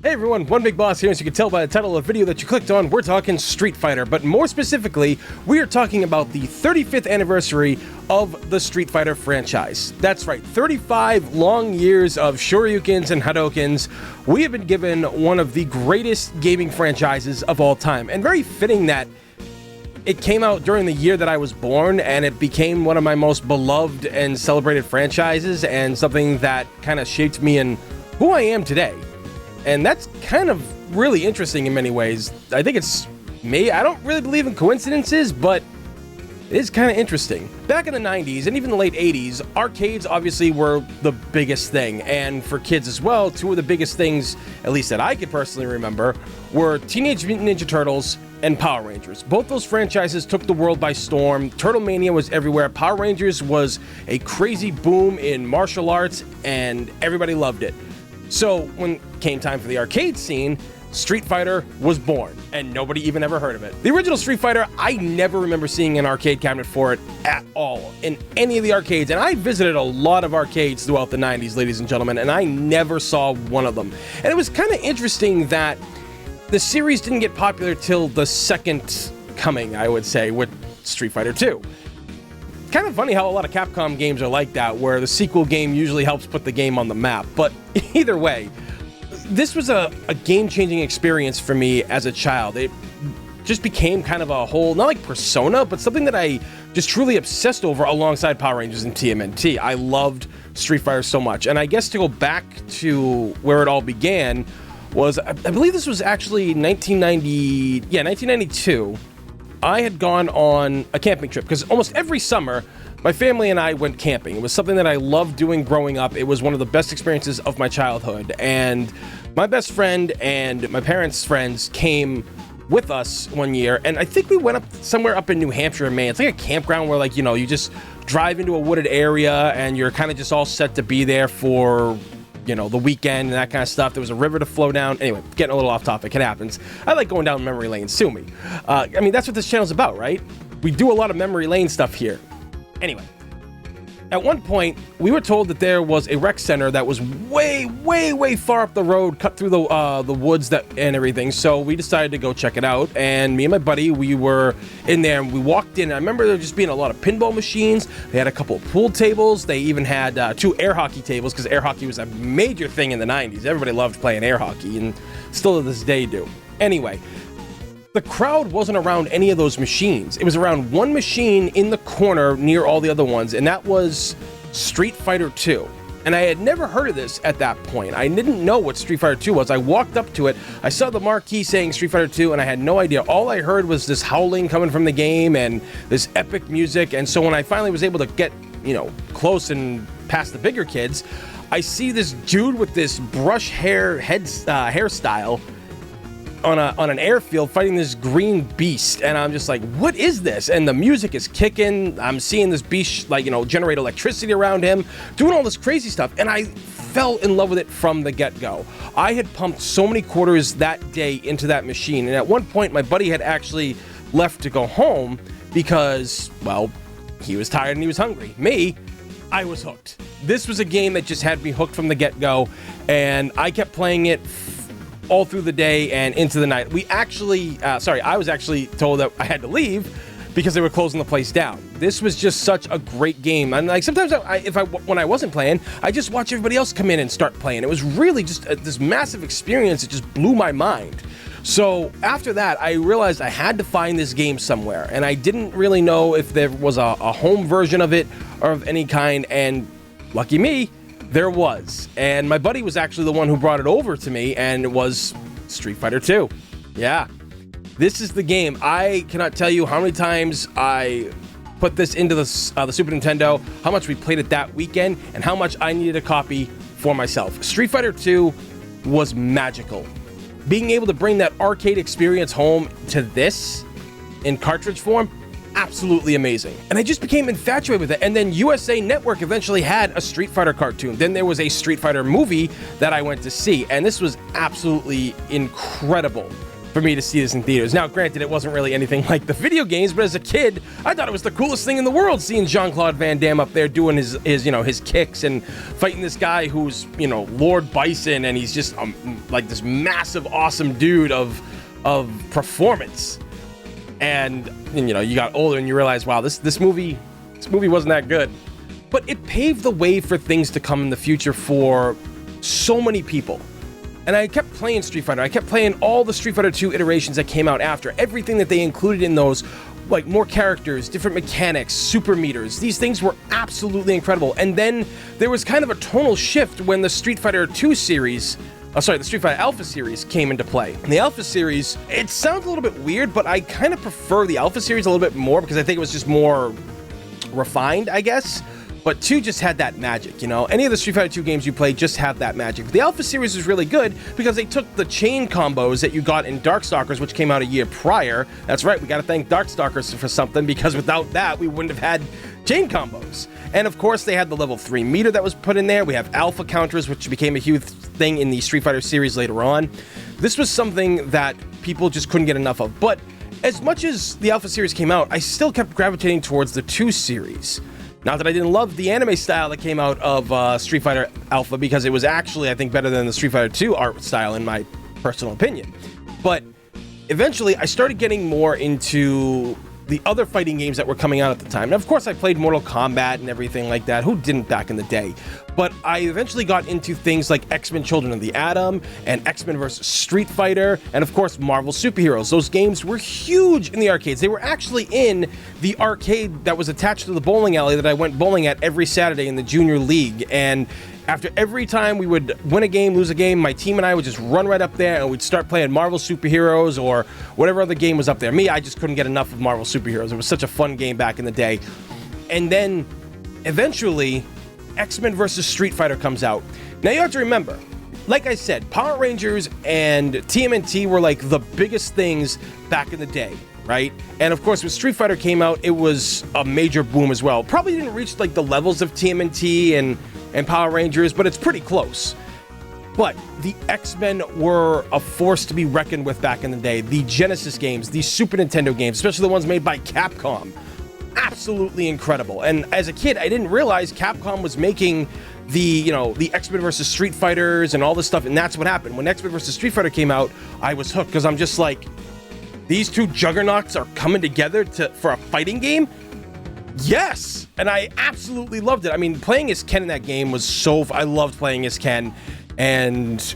Hey everyone, One Big Boss here. As you can tell by the title of the video that you clicked on, we're talking Street Fighter, but more specifically, we are talking about the 35th anniversary of the Street Fighter franchise. That's right, 35 long years of Shoryukens and Hadokens. We have been given one of the greatest gaming franchises of all time, and very fitting that it came out during the year that I was born, and it became one of my most beloved and celebrated franchises, and something that kind of shaped me in who I am today. And that's kind of really interesting in many ways. I think it's I don't really believe in coincidences, but it is kind of interesting. Back in the 90s and even the late 80s, arcades obviously were the biggest thing. And for kids as well, two of the biggest things, at least that I could personally remember, were Teenage Mutant Ninja Turtles and Power Rangers. Both those franchises took the world by storm. Turtle Mania was everywhere. Power Rangers was a crazy boom in martial arts, and everybody loved it. So when it came time for the arcade scene, Street Fighter was born, and nobody even ever heard of it. The original Street Fighter, I never remember seeing an arcade cabinet for it at all in any of the arcades, and I visited a lot of arcades throughout the 90s, ladies and gentlemen, and I never saw one of them. And it was kind of interesting that the series didn't get popular till the second coming, I would say, with Street Fighter 2. Kind of funny how a lot of Capcom games are like that, where the sequel game usually helps put the game on the map. But either way, this was a game-changing experience for me as a child. It just became kind of a whole, not like persona, but something that I just truly obsessed over alongside Power Rangers and TMNT. I loved Street Fighter so much. And I guess to go back to where it all began was, I believe this was actually 1992. I had gone on a camping trip because almost every summer, my family and I went camping. It was something that I loved doing growing up. It was one of the best experiences of my childhood. And my best friend and my parents' friends came with us one year. And I think we went up somewhere up in New Hampshire, Maine. It's like a campground where, like, you know, you just drive into a wooded area and you're kind of just all set to be there for, you know, the weekend and that kind of stuff. There was a river to flow down. Anyway, getting a little off topic. It happens. I like going down memory lane. Sue me. I mean, that's what this channel's about, right? We do a lot of memory lane stuff here. Anyway, at one point, we were told that there was a rec center that was way far up the road, cut through the woods and everything. So we decided to go check it out. And me and my buddy, we were in there and we walked in. I remember there just being a lot of pinball machines. They had a couple of pool tables. They even had 2 air hockey tables, because air hockey was a major thing in the 90s. Everybody loved playing air hockey, and still to this day do. Anyway, the crowd wasn't around any of those machines. It was around one machine in the corner near all the other ones, and that was Street Fighter 2. And I had never heard of this at that point. I didn't know what Street Fighter 2 was. I walked up to it, I saw the marquee saying Street Fighter 2, and I had no idea. All I heard was this howling coming from the game and this epic music. And so when I finally was able to get, you know, close and past the bigger kids, I see this dude with this brush hairstyle on an airfield fighting this green beast, and I'm just like, what is this? And the music is kicking. I'm seeing this beast, like, you know, generate electricity around him, doing all this crazy stuff, and I fell in love with it from the get-go. I had pumped so many quarters that day into that machine, and at one point my buddy had actually left to go home because, well, he was tired and he was hungry. Me, I was hooked. This was a game that just had me hooked from the get-go, and I kept playing it all through the day and into the night. I was actually told that I had to leave because they were closing the place down. This was just such a great game. And like, sometimes when I wasn't playing, I just watch everybody else come in and start playing. It was really just this massive experience. It just blew my mind. So after that, I realized I had to find this game somewhere, and I didn't really know if there was a home version of it or of any kind, and lucky me, there was. And my buddy was actually the one who brought it over to me, and it was Street Fighter 2. Yeah. This is the game. I cannot tell you how many times I put this into the Super Nintendo, how much we played it that weekend, and how much I needed a copy for myself. Street Fighter 2 was magical. Being able to bring that arcade experience home to this in cartridge form, absolutely amazing. And I just became infatuated with it. And then USA Network eventually had a Street Fighter cartoon. Then there was a Street Fighter movie that I went to see, and this was absolutely incredible. for me to see this in theaters. Now, granted, it wasn't really anything like the video games, but as a kid, I thought it was the coolest thing in the world seeing Jean-Claude Van Damme up there doing his kicks and fighting this guy who's, Lord Bison, and he's just like this massive, awesome dude of performance. And you got older and you realize, wow, this movie wasn't that good. But it paved the way for things to come in the future for so many people. And I kept playing Street Fighter. I kept playing all the Street Fighter 2 iterations that came out after. Everything that they included in those, like more characters, different mechanics, super meters. These things were absolutely incredible. And then there was kind of a tonal shift when the Street Fighter 2 series, the Street Fighter Alpha series came into play. And the Alpha series, it sounds a little bit weird, but I kind of prefer the Alpha series a little bit more because I think it was just more refined, I guess. But 2 just had that magic, Any of the Street Fighter 2 games you played just have that magic. The Alpha series was really good because they took the chain combos that you got in Darkstalkers, which came out a year prior. That's right, we gotta thank Darkstalkers for something, because without that, we wouldn't have had chain combos. And of course, they had the level 3 meter that was put in there. We have Alpha counters, which became a huge thing in the Street Fighter series later on. This was something that people just couldn't get enough of. But as much as the Alpha series came out, I still kept gravitating towards the 2 series. Not that I didn't love the anime style that came out of Street Fighter Alpha, because it was actually, I think, better than the Street Fighter 2 art style in my personal opinion. But eventually, I started getting more into the other fighting games that were coming out at the time. And of course, I played Mortal Kombat and everything like that. Who didn't back in the day? But I eventually got into things like X-Men Children of the Atom and X-Men vs. Street Fighter, and of course, Marvel Superheroes. Those games were huge in the arcades. They were actually in the arcade that was attached to the bowling alley that I went bowling at every Saturday in the junior league. And after every time we would win a game, lose a game, my team and I would just run right up there and we'd start playing Marvel Superheroes or whatever other game was up there. I just couldn't get enough of Marvel Superheroes. It was such a fun game back in the day. And then eventually, X-Men vs. Street Fighter comes out. Now you have to remember, like I said, Power Rangers and TMNT were like the biggest things back in the day, right? And of course, when Street Fighter came out, it was a major boom as well. Probably didn't reach like the levels of TMNT and Power Rangers, but it's pretty close. But the X-Men were a force to be reckoned with back in the day. The Genesis games, the Super Nintendo games, especially the ones made by Capcom, absolutely incredible. And as a kid, I didn't realize Capcom was making the X-Men versus Street Fighters and all this stuff, and that's what happened. When X-Men versus Street Fighter came out, I was hooked, because I'm just like, these two juggernauts are coming together for a fighting game? Yes! And I absolutely loved it. I mean, playing as Ken in that game was I loved playing as Ken, and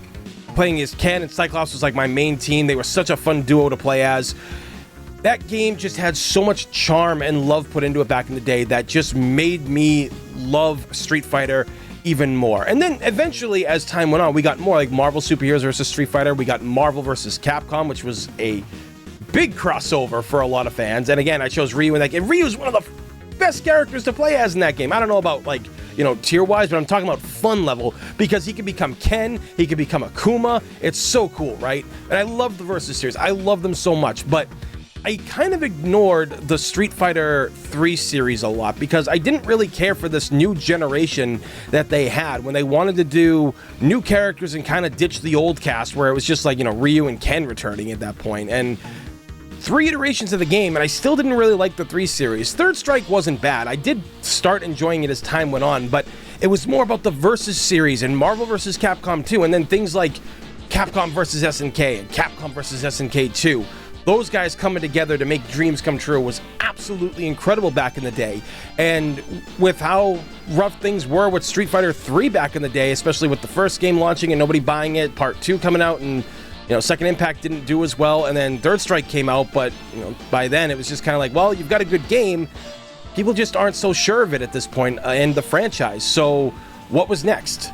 playing as Ken and Cyclops was like my main team. They were such a fun duo to play as. That game just had so much charm and love put into it back in the day that just made me love Street Fighter even more. And then eventually, as time went on, we got more like Marvel Superheroes versus Street Fighter. We got Marvel versus Capcom, which was a big crossover for a lot of fans. And again, I chose Ryu in that game. Ryu's one of the best characters to play as in that game. I don't know about like, tier-wise, but I'm talking about fun level, because he can become Ken, he can become Akuma. It's so cool, right? And I love the Versus series. I love them so much, but I kind of ignored the Street Fighter 3 series a lot because I didn't really care for this new generation that they had when they wanted to do new characters and kind of ditch the old cast where it was just like, Ryu and Ken returning at that point. And 3 iterations of the game, and I still didn't really like the 3 series. Third Strike wasn't bad. I did start enjoying it as time went on, but it was more about the Versus series and Marvel vs. Capcom 2, and then things like Capcom vs. SNK and Capcom vs. SNK 2. Those guys coming together to make dreams come true was absolutely incredible back in the day. And with how rough things were with Street Fighter 3 back in the day, especially with the first game launching and nobody buying it, Part 2 coming out, and Second Impact didn't do as well, and then Third Strike came out, but by then it was just kind of like, well, you've got a good game. People just aren't so sure of it at this point in the franchise. So what was next?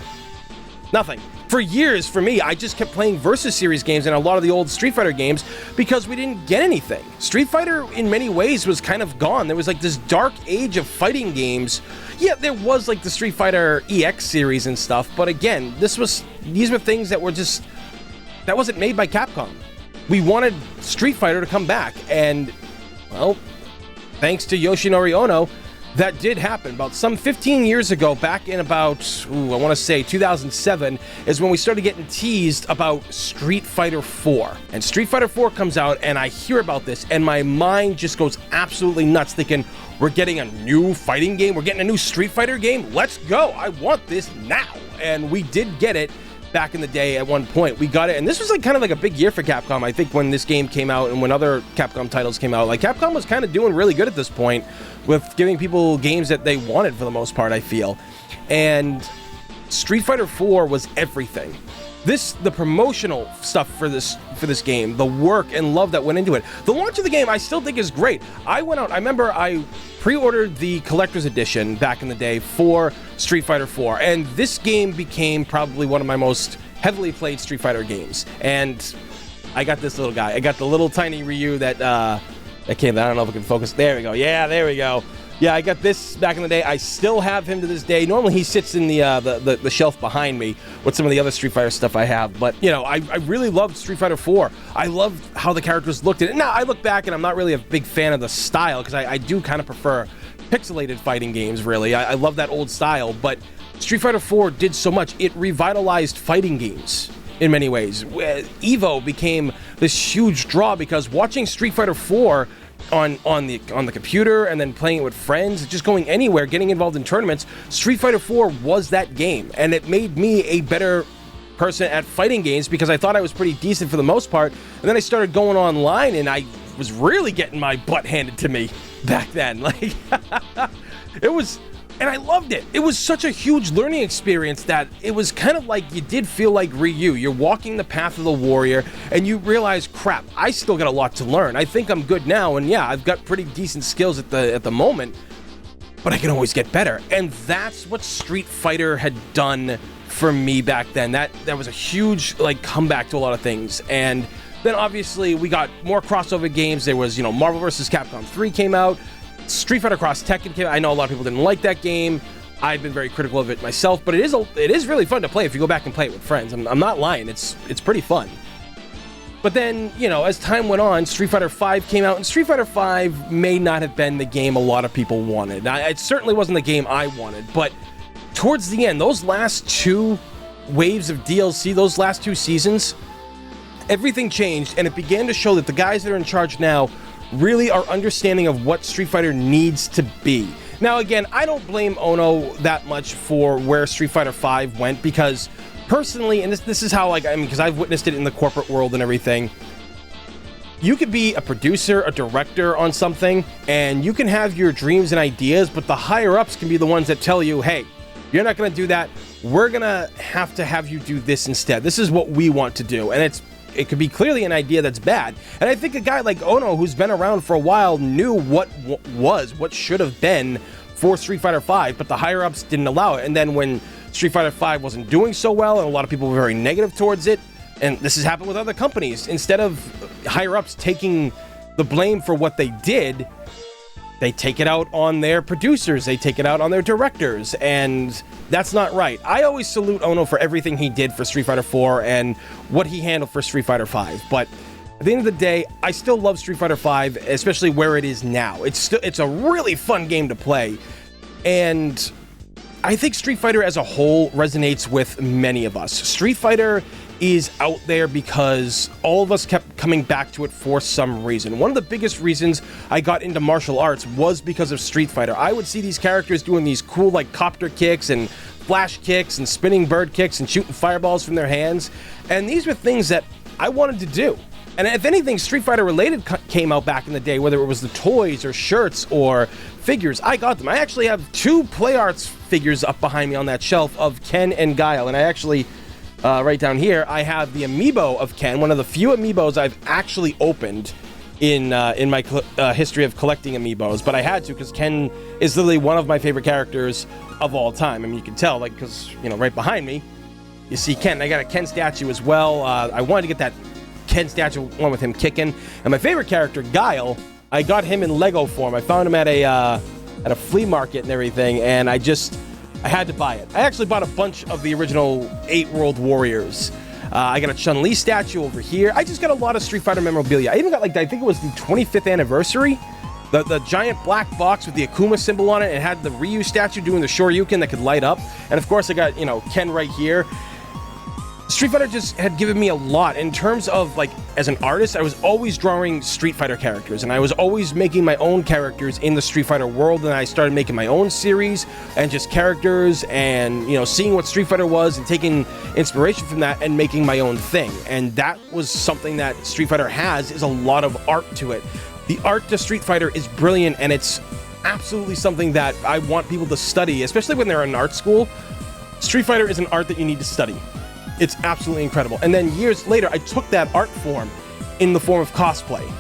Nothing. For years, for me, I just kept playing Versus series games and a lot of the old Street Fighter games because we didn't get anything. Street Fighter, in many ways, was kind of gone. There was like this dark age of fighting games. Yeah, there was like the Street Fighter EX series and stuff, but again, these were things that were just, that wasn't made by Capcom. We wanted Street Fighter to come back, and, well, thanks to Yoshinori Ono, That did happen about some 15 years ago, back in about, I want to say 2007, is when we started getting teased about Street Fighter 4. And Street Fighter 4 comes out, and I hear about this, and my mind just goes absolutely nuts, thinking, we're getting a new fighting game, we're getting a new Street Fighter game, let's go, I want this now. And we did get it back in the day at one point. We got it, and this was like kind of like a big year for Capcom, I think, when this game came out and when other Capcom titles came out. Like, Capcom was kind of doing really good at this point with giving people games that they wanted for the most part, I feel. And Street Fighter 4 was everything. The promotional stuff for this game, the work and love that went into it. The launch of the game, I still think, is great. I remember I pre-ordered the collector's edition back in the day for Street Fighter 4, and this game became probably one of my most heavily played Street Fighter games. And I got this little guy. I got the little tiny Ryu that came. I don't know if I can focus. There we go. Yeah, there we go. Yeah, I got this back in the day. I still have him to this day. Normally he sits in the shelf behind me with some of the other Street Fighter stuff I have. But, you know, I really loved Street Fighter 4. I loved how the characters looked at it. Now, I look back and I'm not really a big fan of the style, because I do kind of prefer pixelated fighting games, really. I love that old style. But Street Fighter 4 did so much. It revitalized fighting games in many ways. Evo became this huge draw because watching Street Fighter 4 on the computer and then playing it with friends, just going anywhere, getting involved in tournaments, Street Fighter 4 was that game, and it made me a better person at fighting games because I thought I was pretty decent for the most part. And then I started going online, and I was really getting my butt handed to me back then. Like, it was, and I loved it. It was such a huge learning experience that it was kind of like you did feel like Ryu. You're walking the path of the warrior, and you realize, crap, I still got a lot to learn. I think I'm good now, and yeah, I've got pretty decent skills at the moment, but I can always get better. And that's what Street Fighter had done for me back then. That was a huge, like, comeback to a lot of things. And then obviously we got more crossover games. There was, you know, Marvel vs. Capcom 3 came out. Street Fighter Cross Tekken came out. I know a lot of people didn't like that game. I've been very critical of it myself, but it is really fun to play if you go back and play it with friends. I'm not lying. It's pretty fun. But then, you know, as time went on, Street Fighter V came out, and Street Fighter V may not have been the game a lot of people wanted. It certainly wasn't the game I wanted, but towards the end, those last two waves of DLC, those last two seasons, everything changed, and it began to show that the guys that are in charge now really are understanding of what Street Fighter needs to be. Now, again, I don't blame Ono that much for where Street Fighter V went, because personally, and this is how, like, I mean, because I've witnessed it in the corporate world and everything, you could be a producer, a director on something, and you can have your dreams and ideas, but the higher-ups can be the ones that tell you, hey, you're not going to do that. We're going to have you do this instead. This is what we want to do. And it could be clearly an idea that's bad. And I think a guy like Ono, who's been around for a while, knew what should have been for Street Fighter V, but the higher-ups didn't allow it. And then when Street Fighter V wasn't doing so well, and a lot of people were very negative towards it, and this has happened with other companies, instead of higher-ups taking the blame for what they did, they take it out on their producers, they take it out on their directors, and that's not right. I always salute Ono for everything he did for Street Fighter 4 and what he handled for Street Fighter 5, but at the end of the day, I still love Street Fighter 5, especially where it is now. It's a really fun game to play, and I think Street Fighter as a whole resonates with many of us. Street Fighter is out there because all of us kept coming back to it for some reason. One of the biggest reasons I got into martial arts was because of Street Fighter. I would see these characters doing these cool, like, copter kicks and flash kicks and spinning bird kicks and shooting fireballs from their hands, and these were things that I wanted to do. And if anything Street Fighter related came out back in the day, whether it was the toys or shirts or figures, I got them. I actually have 2 Play Arts figures up behind me on that shelf of Ken and Guile, and I actually right down here, I have the amiibo of Ken, one of the few amiibos I've actually opened in my history of collecting amiibos, but I had to because Ken is literally one of my favorite characters of all time. I mean, you can tell, like, because, you know, right behind me, you see Ken. I got a Ken statue as well. I wanted to get that Ken statue, one with him kicking. And my favorite character, Guile, I got him in Lego form. I found him at a flea market and everything, and I had to buy it. I actually bought a bunch of the original 8 World Warriors. I got a Chun-li statue over here. I just got a lot of Street Fighter memorabilia. I even got, like, I think it was the 25th anniversary The giant black box with the Akuma symbol on it. It had the Ryu statue doing the Shoryuken that could light up. And of course I got, Ken right here. Street Fighter just had given me a lot in terms of, like, as an artist. I was always drawing Street Fighter characters, and I was always making my own characters in the Street Fighter world, and I started making my own series and just characters and, seeing what Street Fighter was and taking inspiration from that and making my own thing. And that was something that Street Fighter has, is a lot of art to it. The art to Street Fighter is brilliant, and it's absolutely something that I want people to study, especially when they're in art school. Street Fighter is an art that you need to study. It's absolutely incredible. And then years later, I took that art form in the form of cosplay.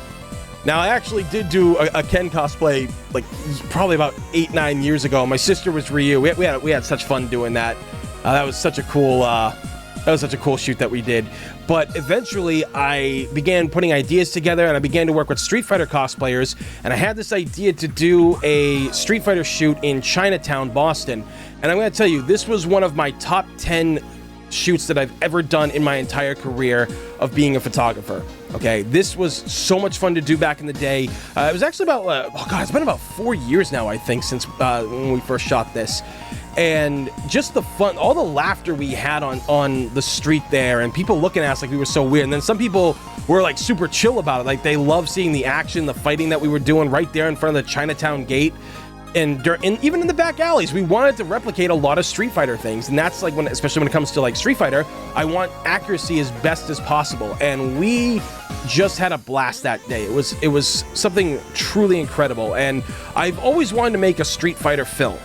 Now, I actually did do a Ken cosplay, like, probably about 8-9 years ago. My sister was Ryu. We had such fun doing that. That was such a cool shoot that we did. But eventually, I began putting ideas together, and I began to work with Street Fighter cosplayers. And I had this idea to do a Street Fighter shoot in Chinatown, Boston. And I'm going to tell you, this was one of my top 10 shoots that I've ever done in my entire career of being a photographer. Okay, this was so much fun to do back in the day. It was actually about, it's been about 4 years now, I think, since when we first shot this. And just the fun, all the laughter we had on the street there, and people looking at us like we were so weird. And then some people were like super chill about it. Like, they loved seeing the action, the fighting that we were doing right there in front of the Chinatown gate. And even in the back alleys, we wanted to replicate a lot of Street Fighter things. And that's like, especially when it comes to like Street Fighter, I want accuracy as best as possible. And we just had a blast that day. It was something truly incredible. And I've always wanted to make a Street Fighter film,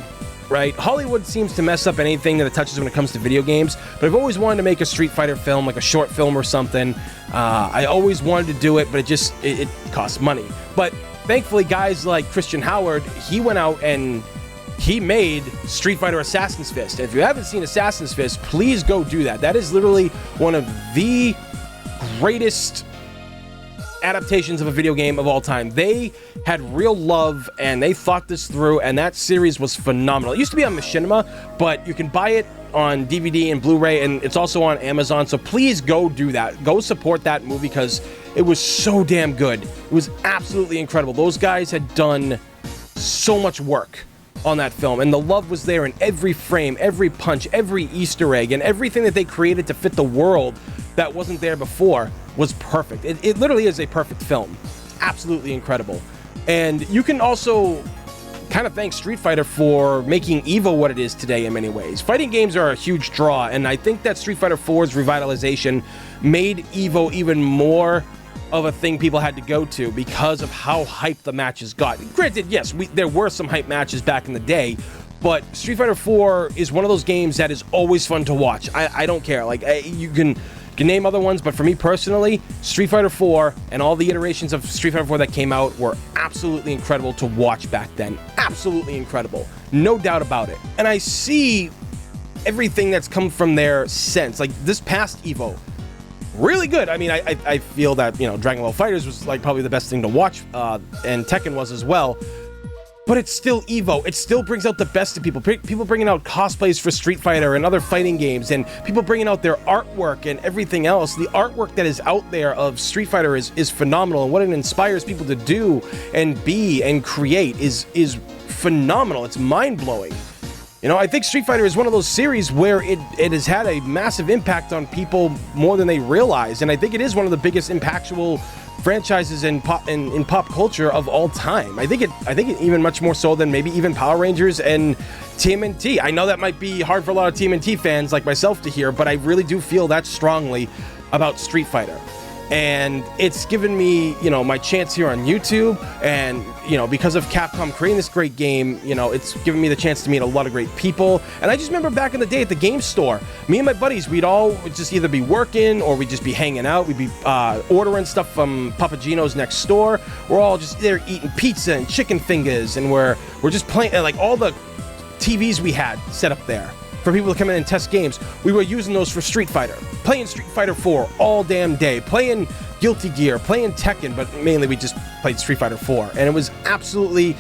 right? Hollywood seems to mess up anything that it touches when it comes to video games, but I've always wanted to make a Street Fighter film, like a short film or something. I always wanted to do it, but it costs money. But thankfully, guys like Christian Howard, he went out and he made Street Fighter Assassin's Fist. And if you haven't seen Assassin's Fist, please go do that. That is literally one of the greatest adaptations of a video game of all time. They had real love and they thought this through, and that series was phenomenal. It used to be on Machinima, but you can buy it on DVD and Blu-ray, and it's also on Amazon. So please go do that. Go support that movie because it was so damn good. It was absolutely incredible. Those guys had done so much work on that film, and the love was there in every frame, every punch, every Easter egg, and everything that they created to fit the world that wasn't there before was perfect. It literally is a perfect film. Absolutely incredible. And you can also kind of thank Street Fighter for making EVO what it is today in many ways. Fighting games are a huge draw, and I think that Street Fighter 4's revitalization made EVO even more of a thing people had to go to because of how hyped the matches got. Granted, yes, there were some hype matches back in the day, but Street Fighter 4 is one of those games that is always fun to watch. I don't care. Like, you can name other ones, but for me personally, Street Fighter 4 and all the iterations of Street Fighter 4 that came out were absolutely incredible to watch back then. Absolutely incredible. No doubt about it. And I see everything that's come from there since. Like, this past EVO, really good. I mean, I feel that, Dragon Ball FighterZ was like probably the best thing to watch, and Tekken was as well. But it's still EVO. It still brings out the best of people. People bringing out cosplays for Street Fighter and other fighting games, and people bringing out their artwork and everything else. The artwork that is out there of Street Fighter is phenomenal, and what it inspires people to do and be and create is phenomenal. It's mind-blowing. I think Street Fighter is one of those series where it has had a massive impact on people more than they realize, and I think it is one of the biggest impactful franchises in pop culture of all time. I think it even much more so than maybe even Power Rangers and TMNT. I know that might be hard for a lot of TMNT fans like myself to hear, but I really do feel that strongly about Street Fighter. And it's given me, my chance here on YouTube, and, because of Capcom creating this great game, it's given me the chance to meet a lot of great people. And I just remember back in the day at the game store, me and my buddies, we'd all just either be working or we'd just be hanging out. We'd be ordering stuff from Papagino's next door. We're all just there eating pizza and chicken fingers, and we're just playing, like, all the TVs we had set up there for people to come in and test games. We were using those for Street Fighter, playing Street Fighter 4 all damn day, playing Guilty Gear, playing Tekken, but mainly we just played Street Fighter 4. And it was absolutely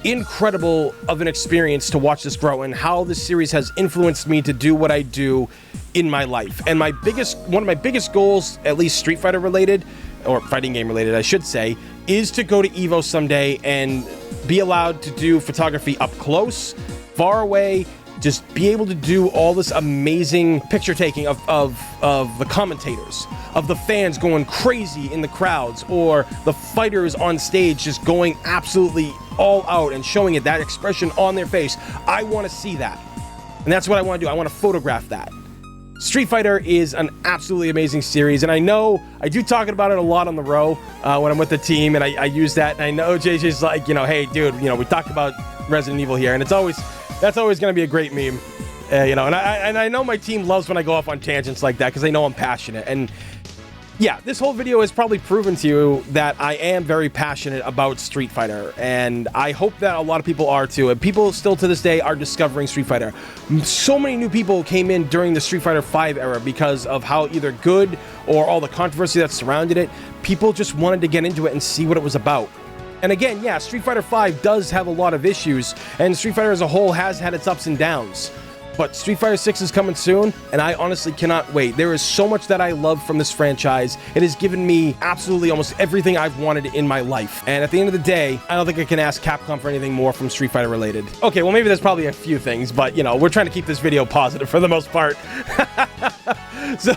incredible of an experience to watch this grow and how this series has influenced me to do what I do in my life. And one of my biggest goals, at least Street Fighter related, or fighting game related, I should say, is to go to EVO someday and be allowed to do photography up close, far away, just be able to do all this amazing picture taking of the commentators, of the fans going crazy in the crowds, or the fighters on stage just going absolutely all out and showing it, that expression on their face. I want to see that. And that's what I want to do. I want to photograph that. Street Fighter is an absolutely amazing series, and I know I do talk about it a lot on the row when I'm with the team, and I use that, and I know JJ's like, you know, hey dude, you know, we talked about Resident Evil here, and that's always going to be a great meme, you know, and I know my team loves when I go off on tangents like that, because they know I'm passionate. And yeah, this whole video has probably proven to you that I am very passionate about Street Fighter, and I hope that a lot of people are too, and people still to this day are discovering Street Fighter. So many new people came in during the Street Fighter V era because of how either good or all the controversy that surrounded it. People just wanted to get into it and see what it was about. And again, yeah, Street Fighter V does have a lot of issues, and Street Fighter as a whole has had its ups and downs. But Street Fighter 6 is coming soon, and I honestly cannot wait. There is so much that I love from this franchise. It has given me absolutely almost everything I've wanted in my life. And at the end of the day, I don't think I can ask Capcom for anything more from Street Fighter related. Okay, well maybe there's probably a few things, but you know, we're trying to keep this video positive for the most part. So,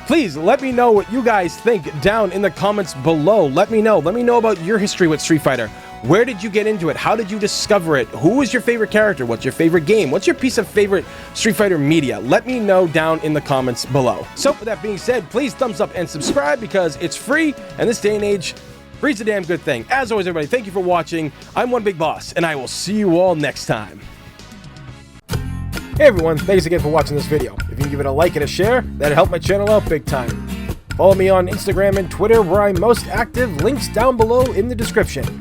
please let me know what you guys think down in the comments below. Let me know about your history with Street Fighter. Where did you get into it? How did you discover it? Who was your favorite character? What's your favorite game? What's your piece of favorite Street Fighter media? Let me know down in the comments below. So with that being said, please thumbs up and subscribe because it's free, and this day and age, free's a damn good thing. As always, everybody, thank you for watching. I'm One Big Boss, and I will see you all next time. Hey everyone, thanks again for watching this video. If you can give it a like and a share, that'd help my channel out big time. Follow me on Instagram and Twitter where I'm most active, links down below in the description.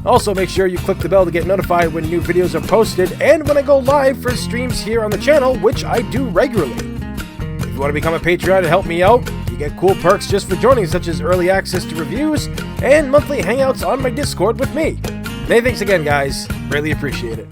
Also, make sure you click the bell to get notified when new videos are posted and when I go live for streams here on the channel, which I do regularly. If you want to become a Patreon and help me out, you get cool perks just for joining, such as early access to reviews and monthly hangouts on my Discord with me. Many thanks again, guys. Greatly appreciate it.